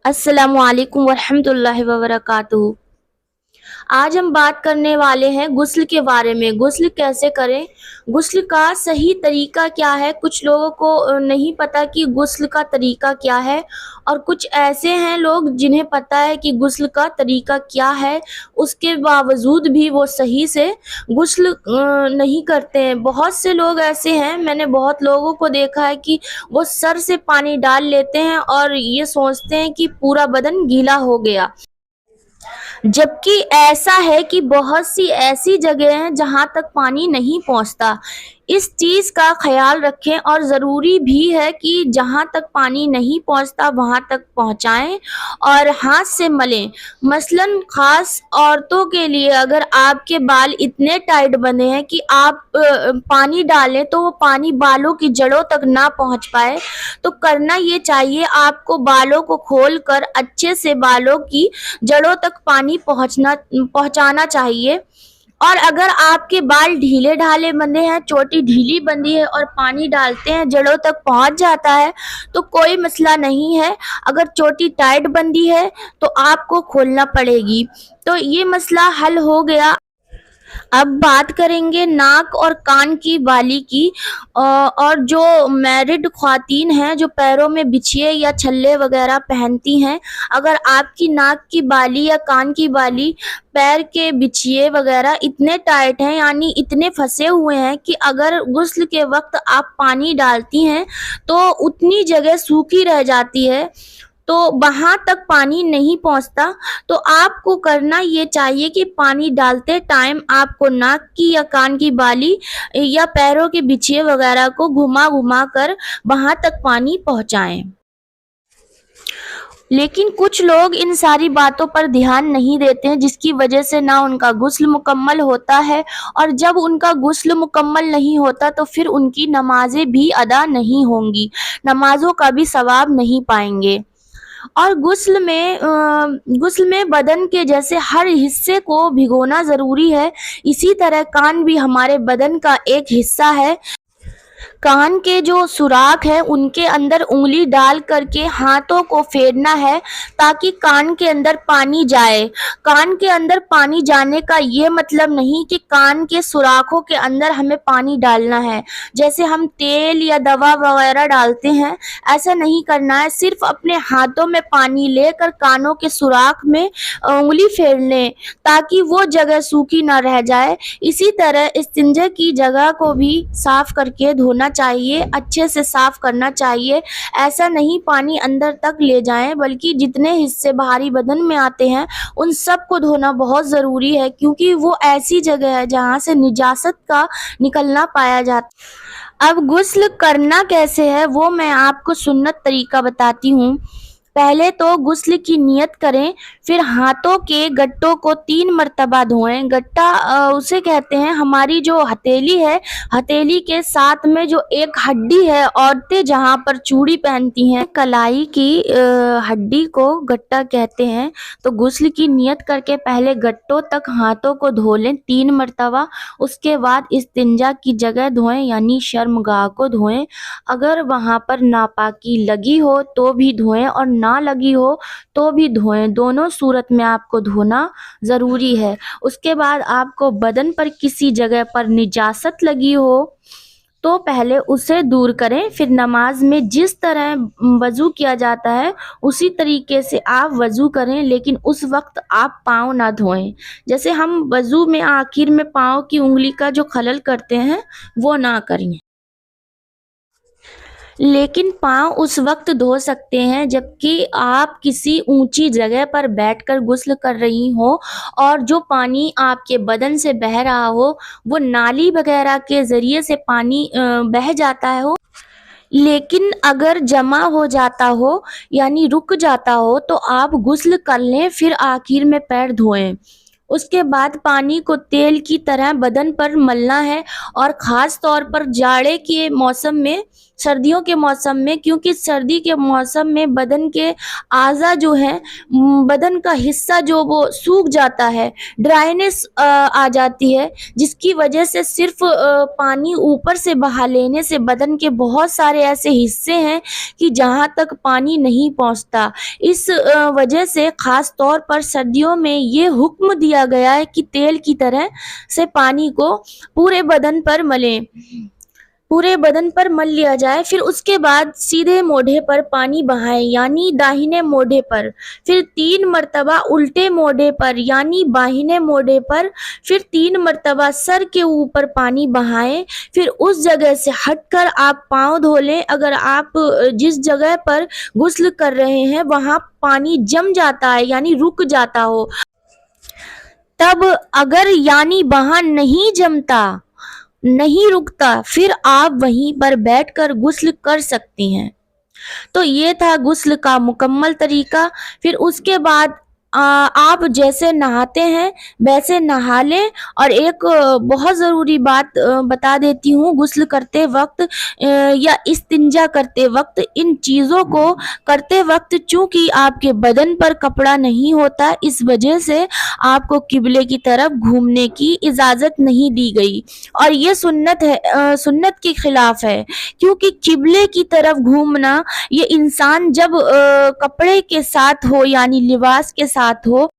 अस्सलामु अलैकुम वरहमतुल्लाहि वबरकातुहू। आज हम बात करने वाले हैं गुस्ल के बारे में। गुस्ल कैसे करें, गुस्ल का सही तरीका क्या है। कुछ लोगों को नहीं पता कि गुस्ल का तरीका क्या है, और कुछ ऐसे हैं लोग जिन्हें पता है कि गुस्ल का तरीका क्या है, उसके बावजूद भी वो सही से गुस्ल नहीं करते हैं। बहुत से लोग ऐसे हैं, मैंने बहुत लोगों को देखा है कि वो सर से पानी डाल लेते हैं और ये सोचते हैं कि पूरा बदन गीला हो गया, जबकि ऐसा है कि बहुत सी ऐसी जगह हैं जहां तक पानी नहीं पहुंचता। इस चीज़ का ख्याल रखें, और ज़रूरी भी है कि जहां तक पानी नहीं पहुंचता वहां तक पहुंचाएं और हाथ से मलें। मसलन ख़ास औरतों के लिए, अगर आपके बाल इतने टाइट बंधे हैं कि आप पानी डालें तो वो पानी बालों की जड़ों तक ना पहुंच पाए, तो करना ये चाहिए आपको बालों को खोलकर अच्छे से बालों की जड़ों तक पानी पहुंचाना चाहिए। और अगर आपके बाल ढीले ढाले बंधे हैं, चोटी ढीली बंधी है और पानी डालते हैं जड़ों तक पहुंच जाता है, तो कोई मसला नहीं है। अगर चोटी टाइट बंधी है तो आपको खोलना पड़ेगी, तो ये मसला हल हो गया। अब बात करेंगे नाक और कान की बाली की। और जो मैरिड ख्वातीन हैं जो पैरों में बिछिए या छल्ले वगैरह पहनती हैं, अगर आपकी नाक की बाली या कान की बाली, पैर के बिछिए वगैरह इतने टाइट हैं, यानी इतने फंसे हुए हैं कि अगर गुस्ल के वक्त आप पानी डालती हैं तो उतनी जगह सूखी रह जाती है, तो वहां तक पानी नहीं पहुंचता, तो आपको करना ये चाहिए कि पानी डालते टाइम आपको नाक की या कान की बाली या पैरों के बिछिए वगैरह को घुमा घुमा कर वहां तक पानी पहुंचाएं। लेकिन कुछ लोग इन सारी बातों पर ध्यान नहीं देते हैं, जिसकी वजह से ना उनका गुस्ल मुकम्मल होता है, और जब उनका गुस्ल मुकम्मल नहीं होता तो फिर उनकी नमाजें भी अदा नहीं होंगी, नमाजों का भी सवाब नहीं पाएंगे। और गुस्ल में बदन के जैसे हर हिस्से को भिगोना ज़रूरी है। इसी तरह कान भी हमारे बदन का एक हिस्सा है। कान के जो सुराख है उनके अंदर उंगली डाल करके हाथों को फेरना है, ताकि कान के अंदर पानी जाए। कान के अंदर पानी जाने का ये मतलब नहीं कि कान के सुराखों के अंदर हमें पानी डालना है, जैसे हम तेल या दवा वगैरह डालते हैं, ऐसा नहीं करना है। सिर्फ अपने हाथों में पानी लेकर कानों के सुराख में उंगली फेर लें, ताकि वो जगह सूखी ना रह जाए। इसी तरह इस्तिंजा की जगह को भी साफ करके धोना चाहिए, अच्छे से साफ करना चाहिए। ऐसा नहीं पानी अंदर तक ले जाएं, बल्कि जितने हिस्से बाहरी बदन में आते हैं उन सब को धोना बहुत ज़रूरी है, क्योंकि वो ऐसी जगह है जहाँ से निजासत का निकलना पाया जाता है। अब गुस्ल करना कैसे है वो मैं आपको सुन्नत तरीका बताती हूँ। पहले तो गुस्ल की नियत करें, फिर हाथों के गट्टों को 3 मरतबा धोएं। गट्टा उसे कहते हैं, हमारी जो हथेली है, हथेली के साथ में जो एक हड्डी है, औरतें जहाँ पर चूड़ी पहनती हैं, कलाई की हड्डी को गट्टा कहते हैं। तो गुस्ल की नियत करके पहले गट्टों तक हाथों को धो लें 3 मरतबा। उसके बाद इस्तिंजा की जगह धोएं, यानी शर्मगाह को धोएं। अगर वहाँ पर नापाकी लगी हो तो भी धोएं, और ना लगी हो तो भी धोएं। दोनों सूरत में आपको धोना ज़रूरी है। उसके बाद आपको बदन पर किसी जगह पर निजासत लगी हो तो पहले उसे दूर करें। फिर नमाज में जिस तरह वज़ू किया जाता है उसी तरीके से आप वज़ू करें, लेकिन उस वक्त आप पाँव ना धोएं। जैसे हम वज़ू में आखिर में पाँव की उंगली का जो खलल करते हैं वो ना करें। लेकिन पाँव उस वक्त धो सकते हैं जबकि आप किसी ऊंची जगह पर बैठकर गुस्ल कर रही हो, और जो पानी आपके बदन से बह रहा हो वो नाली वगैरह के ज़रिए से पानी बह जाता हो। लेकिन अगर जमा हो जाता हो, यानी रुक जाता हो, तो आप गुस्ल कर लें, फिर आखिर में पैर धोएं। उसके बाद पानी को तेल की तरह बदन पर मलना है, और ख़ास तौर पर जाड़े के मौसम में सर्दियों के मौसम में, क्योंकि सर्दी के मौसम में बदन के आज़ा जो है, बदन का हिस्सा जो वो सूख जाता है, ड्राइनेस आ जाती है, जिसकी वजह से सिर्फ पानी ऊपर से बहा लेने से बदन के बहुत सारे ऐसे हिस्से हैं कि जहाँ तक पानी नहीं पहुँचता। इस वजह से ख़ास तौर पर सर्दियों में ये हुक्म दिया गया है कि तेल की तरह से पानी को पूरे बदन पर मलें, पूरे बदन पर मल लिया जाए। फिर उसके बाद सीधे मोढ़े पर पानी बहाएं, यानी दाहिने मोढ़े पर, फिर 3 मरतबा उल्टे मोढ़े पर यानी बाहिने मोढ़े पर, फिर 3 मरतबा सर के ऊपर पानी बहाएं। फिर उस जगह से हटकर आप पाँव धो लें। अगर आप जिस जगह पर गुस्ल कर रहे हैं वहाँ पानी जम जाता है यानी रुक जाता हो, तब अगर यानी वहाँ नहीं रुकता, फिर आप वहीं पर बैठकर गुस्ल कर सकती हैं। तो ये था गुस्ल का मुकम्मल तरीका। फिर उसके बाद आप जैसे नहाते हैं वैसे नहा लें। और एक बहुत ज़रूरी बात बता देती हूँ, गुस्ल करते वक्त या इस्तिंजा करते वक्त, इन चीज़ों को करते वक्त चूँकि आपके बदन पर कपड़ा नहीं होता, इस वजह से आपको किबले की तरफ घूमने की इजाज़त नहीं दी गई, और ये सुन्नत है, सुन्नत के खिलाफ है। क्योंकि किबले की तरफ घूमना, ये इंसान जब कपड़े के साथ हो यानी लिबास के साथ हो,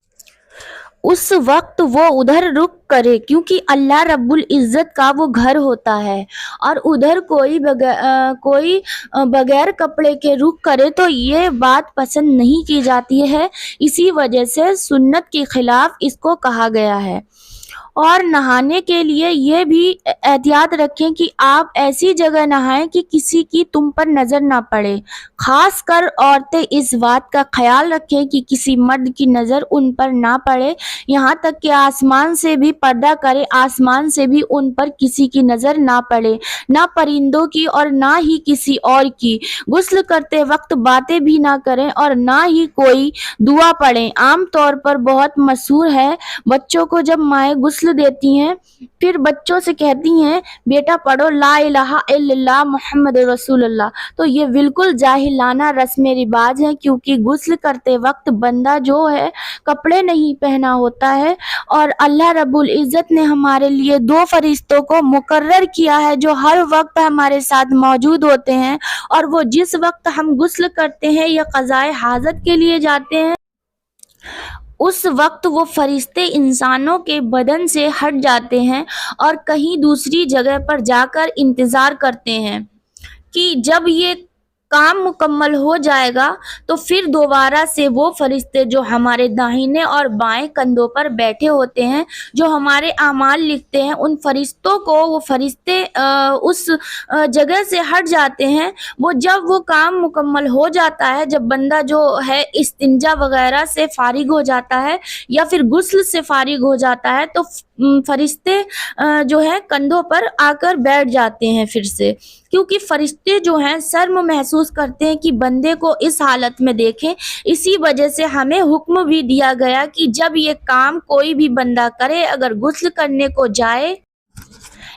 उस वक्त वो उधर रुख करे, क्योंकि अल्लाह रब्बुल इज़्ज़त का वो घर होता है, और उधर कोई बगैर कपड़े के रुख करे तो ये बात पसंद नहीं की जाती है। इसी वजह से सुन्नत के खिलाफ इसको कहा गया है। और नहाने के लिए ये भी एहतियात रखें कि आप ऐसी जगह नहाएं कि किसी की तुम पर नज़र ना पड़े। ख़ास कर औरतें इस बात का ख्याल रखें कि किसी मर्द की नज़र उन पर ना पड़े, यहाँ तक कि आसमान से भी पर्दा करें, आसमान से भी उन पर किसी की नज़र ना पड़े, ना परिंदों की और ना ही किसी और की। गुस्ल करते वक्त बातें भी ना करें और ना ही कोई दुआ पढ़ें। आम तौर पर बहुत मशहूर है, बच्चों को जब माएँ गुस्ल देती हैं फिर बच्चों से कहती हैं बेटा पढ़ो ला इलाहा इल्लल्लाह मुहम्मद रसूलुल्लाह। तो ये बिल्कुल जाहिलाना रस्म रिवाज है, क्योंकि गुस्ल करते वक्त बंदा जो है कपड़े नहीं पहना होता है, और अल्लाह रब्बुल इज़्ज़त ने हमारे लिए 2 फरिश्तों को मुकर्रर किया है जो हर वक्त हमारे साथ मौजूद होते हैं, और वो जिस वक्त हम गुस्ल करते हैं या क़ज़ाए हाजत के लिए जाते हैं, उस वक्त वो फरिश्ते इंसानों के बदन से हट जाते हैं और कहीं दूसरी जगह पर जाकर इंतज़ार करते हैं कि जब ये काम मुकम्मल हो जाएगा तो फिर दोबारा से वो फरिश्ते जो हमारे दाहिने और बाएं कंधों पर बैठे होते हैं, जो हमारे आमाल लिखते हैं, उन फरिश्तों को वो फरिश्ते उस जगह से हट जाते हैं। वो जब वो काम मुकम्मल हो जाता है, जब बंदा जो है इस्तिंजा वगैरह से फारिग हो जाता है या फिर गुस्ल से फारिग हो जाता है, तो फरिश्ते जो है कंधों पर आकर बैठ जाते हैं फिर से, क्योंकि फरिश्ते जो हैं शर्म महसूस करते हैं कि बंदे को इस हालत में देखें। इसी वजह से हमें हुक्म भी दिया गया कि जब ये काम कोई भी बंदा करे, अगर गुस्ल करने को जाए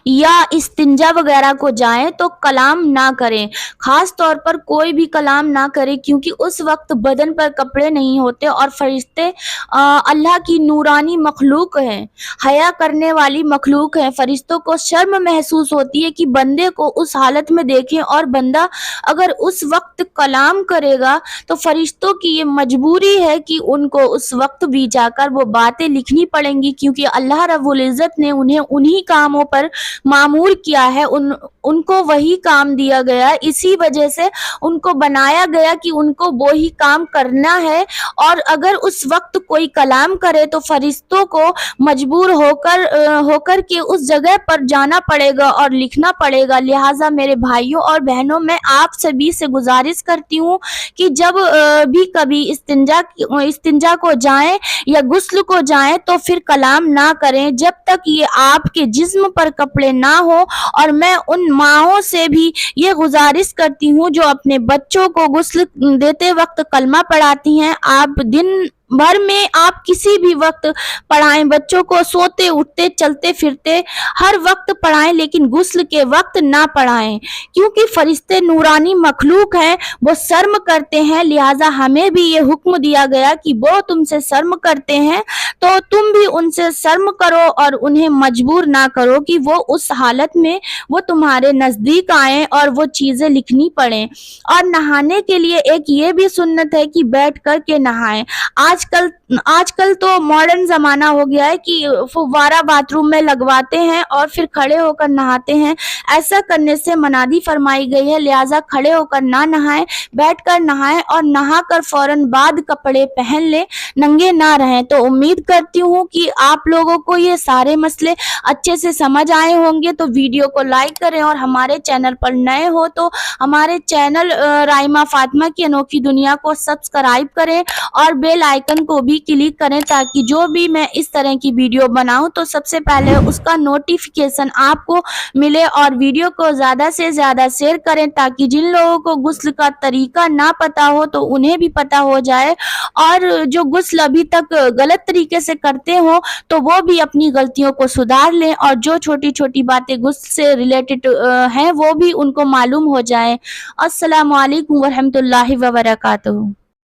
या इस्तिंजा वगैरह को जाएं तो कलाम ना करें, ख़ास तौर पर कोई भी कलाम ना करें, क्योंकि उस वक्त बदन पर कपड़े नहीं होते और फरिश्ते अल्लाह की नूरानी मखलूक हैं, हया करने वाली मखलूक हैं। फरिश्तों को शर्म महसूस होती है कि बंदे को उस हालत में देखें, और बंदा अगर उस वक्त कलाम करेगा तो फरिश्तों की ये मजबूरी है कि उनको उस वक्त भी जाकर वो बातें लिखनी पड़ेंगी, क्योंकि अल्लाह रब्बुल इज़्ज़त ने उन्हें उन्हीं कामों पर मामूर किया है, उनको वही काम दिया गया। इसी वजह से उनको बनाया गया कि उनको वही काम करना है, और अगर उस वक्त कोई कलाम करे तो फरिश्तों को मजबूर होकर के उस जगह पर जाना पड़ेगा और लिखना पड़ेगा। लिहाजा मेरे भाइयों और बहनों, मैं आप सभी से गुजारिश करती हूँ कि जब भी कभी इस्तिंजा को जाएं या गुस्ल को जाएं तो फिर कलाम ना करें जब तक ये आपके जिस्म पर कपड़े ना हो। और मैं उन माओं से भी ये गुजारिश करती हूँ जो अपने बच्चों को गुस्ल देते वक्त कलमा पढ़ाती हैं, आप दिन भर में आप किसी भी वक्त पढ़ाएं। बच्चों को सोते उठते चलते फिरते हर वक्त पढ़ाएं, लेकिन गुस्ल के वक्त ना पढ़ाएं, क्योंकि फरिश्ते नूरानी मखलूक हैं, वो शर्म करते हैं। लिहाजा हमें भी ये हुक्म दिया गया कि वो तुमसे शर्म करते हैं तो तुम भी उनसे शर्म करो और उन्हें मजबूर ना करो कि वो उस हालत में वो तुम्हारे नजदीक आए और वो चीजें लिखनी पड़े। और नहाने के लिए एक ये भी सुन्नत है कि बैठ कर के नहाएं। आजकल आजकल तो मॉडर्न जमाना हो गया है कि फुव्वारा बाथरूम में लगवाते हैं और फिर खड़े होकर नहाते हैं। ऐसा करने से मनादी फरमाई गई है, लिहाजा खड़े होकर ना नहाएं, बैठकर नहाएं और नहाकर फौरन बाद कपड़े पहन लें, नंगे ना रहें। तो उम्मीद करती हूँ कि आप लोगों को ये सारे मसले अच्छे से समझ आए होंगे। तो वीडियो को लाइक करें और हमारे चैनल पर नए हो तो हमारे चैनल राइमा फातिमा की अनोखी दुनिया को सब्सक्राइब करें और बेल आइकन को भी क्लिक करें, ताकि जो भी मैं इस तरह की वीडियो बनाऊं तो सबसे पहले उसका नोटिफिकेशन आपको मिले। और वीडियो को ज़्यादा से ज़्यादा शेयर करें, ताकि जिन लोगों को गुस्ल का तरीका ना पता हो तो उन्हें भी पता हो जाए, और जो गुस्ल अभी तक गलत तरीके से करते हो तो वो भी अपनी गलतियों को सुधार लें, और जो छोटी छोटी बातें गुस्ल से रिलेटेड हैं वो भी उनको मालूम हो जाए। अस्सलामु अलैकुम वरहमतुल्लाहि व बरकातुहू।